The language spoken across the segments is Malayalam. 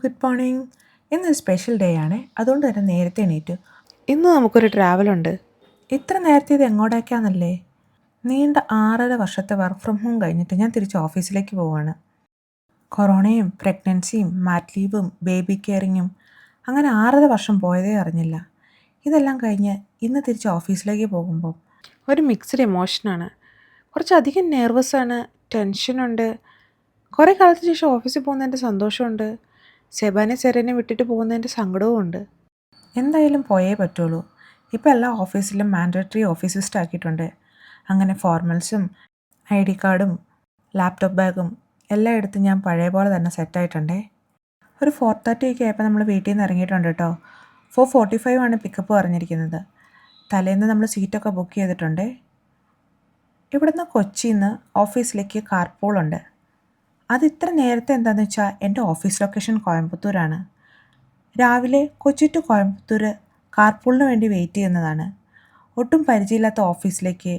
Good morning. ഇന്ന് സ്പെഷ്യൽ ഡേ ആണ്, അതുകൊണ്ട് തന്നെ നേരത്തെ എണീറ്റു. ഇന്ന് നമുക്കൊരു ട്രാവലുണ്ട്. ഇത്ര നേരത്തെ ഇത് എങ്ങോട്ടേക്കാന്നല്ലേ? നീണ്ട 6.5 വർഷത്തെ വർക്ക് ഫ്രം ഹോം കഴിഞ്ഞിട്ട് ഞാൻ തിരിച്ച് ഓഫീസിലേക്ക് പോവാണ്. കൊറോണയും പ്രഗ്നൻസിയും മാറ്റ് ലീവും ബേബി കെയറിങ്ങും അങ്ങനെ 6.5 വർഷം പോയതേ അറിഞ്ഞില്ല. ഇതെല്ലാം കഴിഞ്ഞ് ഇന്ന് തിരിച്ച് ഓഫീസിലേക്ക് പോകുമ്പോൾ ഒരു മിക്സ്ഡ് എമോഷനാണ്. കുറച്ചധികം നെർവസാണ്, ടെൻഷനുണ്ട്. കുറേ കാലത്തിന് ശേഷം ഓഫീസിൽ പോകുന്നതിൻ്റെ സന്തോഷമുണ്ട്. സെബാനെ സെറനെ വിട്ടിട്ട് പോകുന്നതിൻ്റെ സങ്കടവും ഉണ്ട്. എന്തായാലും പോയേ പറ്റുള്ളൂ. ഇപ്പോൾ എല്ലാ ഓഫീസിലും മാൻഡേറ്ററി ഓഫീസ് വിസിറ്റ് ആക്കിയിട്ടുണ്ട്. അങ്ങനെ ഫോർമൽസും ID കാർഡും ലാപ്ടോപ്പ് ബാഗും എല്ലാം എടുത്ത് ഞാൻ പഴയ പോലെ തന്നെ സെറ്റായിട്ടുണ്ടേ. ഒരു 4:30 ഒക്കെ ആയപ്പോൾ നമ്മൾ വീട്ടിൽ നിന്ന് ഇറങ്ങിയിട്ടുണ്ട് കേട്ടോ. 4:45 ആണ് പിക്കപ്പ് പറഞ്ഞിരിക്കുന്നത്. തലേന്ന് നമ്മൾ സീറ്റൊക്കെ ബുക്ക് ചെയ്തിട്ടുണ്ടേ. ഇവിടുന്ന് കൊച്ചിയിൽ നിന്ന് ഓഫീസിലേക്ക് കാർപൂളുണ്ട്. അത് ഇത്ര നേരത്തെ എന്താണെന്ന് വെച്ചാൽ എൻ്റെ ഓഫീസ് ലൊക്കേഷൻ കോയമ്പത്തൂരാണ്. രാവിലെ കൊച്ചി ടു കോയമ്പത്തൂർ കാർപൂളിന് വേണ്ടി വെയിറ്റ് ചെയ്യുന്നതാണ്. ഒട്ടും പരിചയമില്ലാത്ത ഓഫീസിലേക്ക്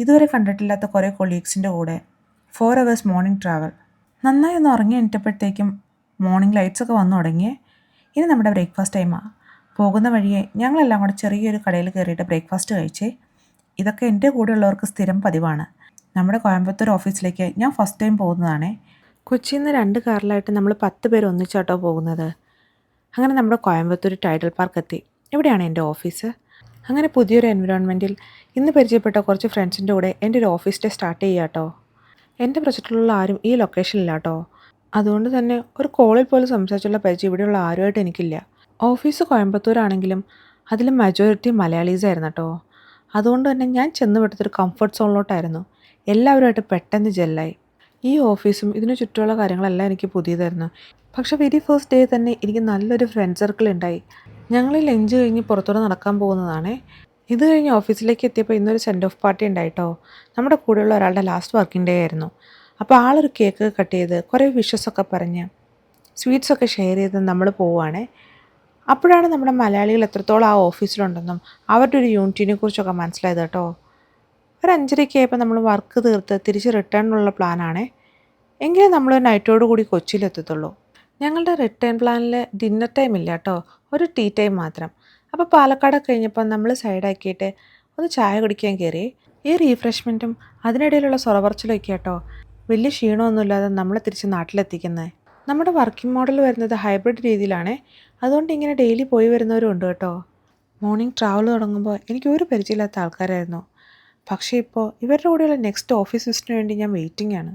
ഇതുവരെ കണ്ടിട്ടില്ലാത്ത കുറേ കൊളീഗ്സിൻ്റെ കൂടെ 4 hours മോർണിംഗ് ട്രാവൽ. നന്നായി ഒന്ന് ഉറങ്ങി എണീറ്റപ്പോഴത്തേക്കും മോർണിംഗ് ലൈറ്റ്സൊക്കെ വന്നു തുടങ്ങിയേ. ഇനി നമ്മുടെ ബ്രേക്ക്ഫാസ്റ്റ് ടൈമാണ്. പോകുന്ന വഴിയെ ഞങ്ങളെല്ലാം കൂടെ ചെറിയൊരു കടയിൽ കയറിയിട്ട് ബ്രേക്ക്ഫാസ്റ്റ് കഴിച്ചേ. ഇതൊക്കെ എൻ്റെ കൂടെയുള്ളവർക്ക് സ്ഥിരം പതിവാണ്. നമ്മുടെ കോയമ്പത്തൂർ ഓഫീസിലേക്ക് ഞാൻ ഫസ്റ്റ് ടൈം പോകുന്നതാണേ. കൊച്ചിയിൽ നിന്ന് 2 കാറിലായിട്ട് നമ്മൾ 10 പേര് ഒന്നിച്ചാട്ടോ പോകുന്നത്. അങ്ങനെ നമ്മുടെ കോയമ്പത്തൂർ ടൈഡൽ പാർക്ക് എത്തി. ഇവിടെയാണ് എൻ്റെ ഓഫീസ്. അങ്ങനെ പുതിയൊരു എൻവിറോൺമെൻറ്റിൽ ഇന്ന് പരിചയപ്പെട്ട കുറച്ച് ഫ്രണ്ട്സിൻ്റെ കൂടെ എൻ്റെ ഒരു ഓഫീസ് ഡേ സ്റ്റാർട്ട് ചെയ്യാട്ടോ. എൻ്റെ പ്രൊജക്റ്റിലുള്ള ആരും ഈ ലൊക്കേഷനിലാട്ടോ. അതുകൊണ്ട് തന്നെ ഒരു കോളിൽ പോലും സംസാരിച്ചുള്ള പരിചയം ഇവിടെയുള്ള ആരുമായിട്ട് എനിക്കില്ല. ഓഫീസ് കോയമ്പത്തൂരാണെങ്കിലും അതിൽ മജോറിറ്റി മലയാളീസായിരുന്നു കേട്ടോ. അതുകൊണ്ട് തന്നെ ഞാൻ ചെന്ന് വിട്ടതൊരു കംഫർട്ട് സോണിലോട്ടായിരുന്നു. എല്ലാവരുമായിട്ട് പെട്ടെന്ന് ജെല്ലായി. ഈ ഓഫീസും ഇതിനു ചുറ്റുമുള്ള കാര്യങ്ങളെല്ലാം എനിക്ക് പുതിയതായിരുന്നു. പക്ഷേ വെരി ഫസ്റ്റ് ഡേ തന്നെ എനിക്ക് നല്ലൊരു ഫ്രണ്ട് സർക്കിൾ ഉണ്ടായി. ഞങ്ങൾ ലഞ്ച് കഴിഞ്ഞ് പുറത്തോട്ട് നടക്കാൻ പോകുന്നതാണേ. ഇത് കഴിഞ്ഞ് ഓഫീസിലേക്ക് എത്തിയപ്പോൾ ഇന്നൊരു സെൻഡ് ഓഫ് പാർട്ടി ഉണ്ടായിട്ടോ. നമ്മുടെ കൂടെയുള്ള ഒരാളുടെ ലാസ്റ്റ് വർക്കിംഗ് ഡേ ആയിരുന്നു. അപ്പോൾ ആളൊരു കേക്ക് കട്ട് ചെയ്ത് കുറേ വിഷസൊക്കെ പറഞ്ഞ് സ്വീറ്റ്സൊക്കെ ഷെയർ ചെയ്ത് നമ്മൾ പോവുകയാണേ. അപ്പോഴാണ് നമ്മുടെ മലയാളികൾ എത്രത്തോളം ആ ഓഫീസിലുണ്ടെന്നും അവരുടെ ഒരു യൂണിറ്റിനെ കുറിച്ചൊക്കെ മനസ്സിലായത് കേട്ടോ. ഒരു 5:30 ആയപ്പോൾ നമ്മൾ വർക്ക് തീർത്ത് തിരിച്ച് റിട്ടേണിനുള്ള പ്ലാനാണേ. എങ്കിലും നമ്മൾ നൈറ്റോട് കൂടി കൊച്ചിയിലെത്തത്തുള്ളൂ. ഞങ്ങളുടെ റിട്ടേൺ പ്ലാനിൽ ഡിന്നർ ടൈം ഇല്ല കേട്ടോ, ഒരു ടീ ടൈം മാത്രം. അപ്പോൾ പാലക്കാട് കഴിഞ്ഞപ്പോൾ നമ്മൾ സൈഡാക്കിയിട്ട് ഒന്ന് ചായ കുടിക്കാൻ കയറി. ഈ റീഫ്രഷ്മെൻറ്റും അതിനിടയിലുള്ള സൊറപറച്ചിലൊക്കെ കേട്ടോ വലിയ ക്ഷീണമൊന്നുമില്ലാതെ നമ്മളെ തിരിച്ച് നാട്ടിലെത്തിക്കുന്നത്. നമ്മുടെ വർക്കിംഗ് മോഡൽ വരുന്നത് ഹൈബ്രിഡ് രീതിയിലാണേ. അതുകൊണ്ട് ഇങ്ങനെ ഡെയിലി പോയി വരുന്നവരും ഉണ്ട് കേട്ടോ. മോർണിംഗ് ട്രാവൽ തുടങ്ങുമ്പോൾ എനിക്ക് ഒരു പരിചയമില്ലാത്ത ആൾക്കാരായിരുന്നു. പക്ഷേ ഇപ്പോൾ ഇവരുടെ കൂടെയുള്ള നെക്സ്റ്റ് ഓഫീസ് വിസിറ്റിന് വേണ്ടി ഞാൻ വെയിറ്റിംഗ് ആണ്.